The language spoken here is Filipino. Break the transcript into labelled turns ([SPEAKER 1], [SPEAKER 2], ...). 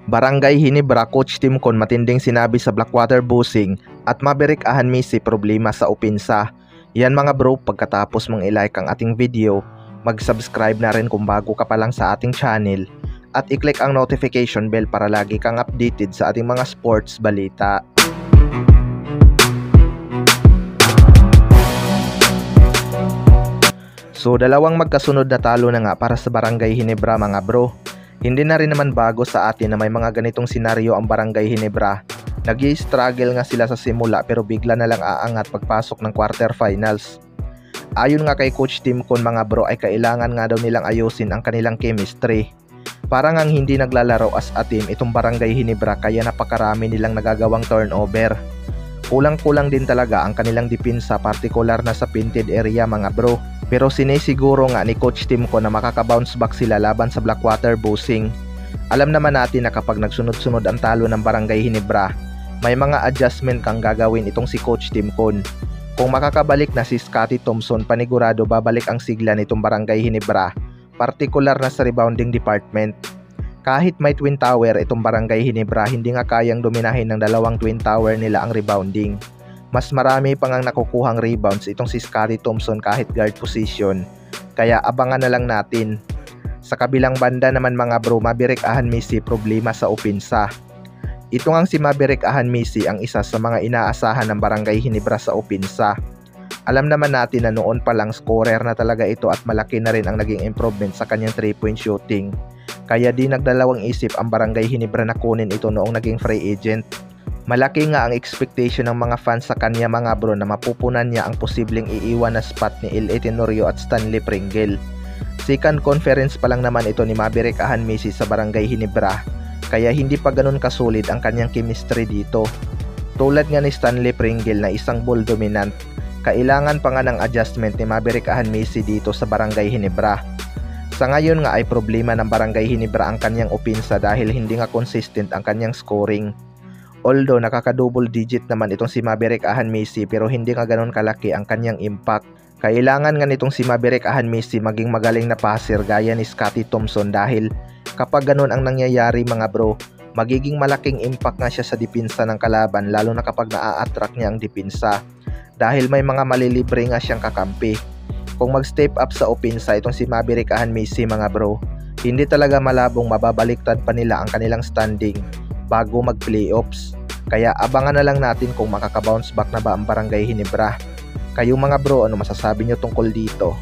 [SPEAKER 1] Barangay Ginebra Coach Tim Con matinding sinabi sa Blackwater Busing at Maverick Ahanmisi problema sa opensa. Yan mga bro, pagkatapos mong i-like ang ating video, mag-subscribe na rin kung bago ka pa lang sa ating channel at i-click ang notification bell para lagi kang updated sa ating mga sports balita. So dalawang magkasunod na talo na nga para sa Barangay Ginebra mga bro. Hindi na rin naman bago sa atin na may mga ganitong senaryo ang Barangay Ginebra. Nag-i-struggle nga sila sa simula pero bigla na lang aangat pagpasok ng quarterfinals. Ayon nga kay Coach Tim Con mga bro ay kailangan nga daw nilang ayusin ang kanilang chemistry. Parang ang hindi naglalaro as a team itong Barangay Ginebra kaya napakarami nilang nagagawang turnover. Kulang-kulang din talaga ang kanilang depensa partikular na sa painted area mga bro. Pero sinisiguro nga ni Coach Tim Con na makaka-bounce back sila laban sa Blackwater Busing. Alam naman natin na kapag nagsunod-sunod ang talo ng Barangay Ginebra, may mga adjustment kang gagawin itong si Coach Tim Con. Kung makakabalik na si Scotty Thompson, panigurado babalik ang sigla nitong Barangay Ginebra, partikular na sa rebounding department. Kahit may twin tower itong Barangay Ginebra, hindi nga kayang dominahin ng dalawang twin tower nila ang rebounding. Mas marami pang ang nakukuhang rebounds itong si Scotty Thompson kahit guard position. Kaya abangan na lang natin. Sa kabilang banda naman mga bro, Maverick Ahanmisi problema sa opensa. Ito ngang si Maverick Ahanmisi ang isa sa mga inaasahan ng Barangay Ginebra sa opensa. Alam naman natin na noon pa lang scorer na talaga ito at malaki na rin ang naging improvement sa kanyang 3-point shooting. Kaya di nagdalawang isip ang Barangay Ginebra na kunin ito noong naging free agent. Malaki nga ang expectation ng mga fans sa kanya mga bro na mapupunan niya ang posibleng iiwan na spot ni L.A. Tenorio at Stanley Pringle. Second conference pa lang naman ito ni Maverick Ahanmisi sa Barangay Ginebra, kaya hindi pa ganun kasolid ang kanyang chemistry dito. Tulad nga ni Stanley Pringle na isang ball dominant, kailangan pa nga ng adjustment ni Maverick Ahanmisi dito sa Barangay Ginebra. Sa ngayon nga ay problema ng Barangay Ginebra ang kanyang opensa dahil hindi nga consistent ang kanyang scoring. Although nakaka-double digit naman itong si Maverick Ahanmisi pero hindi nga ganoon kalaki ang kanyang impact. Kailangan nga nitong si Maverick Ahanmisi maging magaling na passer gaya ni Scotty Thompson dahil kapag ganoon ang nangyayari mga bro, magiging malaking impact nga siya sa depensa ng kalaban lalo na kapag naa-attract niya ang depensa. Dahil may mga malilibre nga siyang kakampi. Kung mag-step up sa opensa itong si Maverick Ahanmisi mga bro, hindi talaga malabong mababaliktad pa nila ang kanilang standing bago mag-playoffs. Kaya abangan na lang natin kung makaka-bounce back na ba ang Barangay Ginebra. Kayo mga bro, ano masasabi nyo tungkol dito?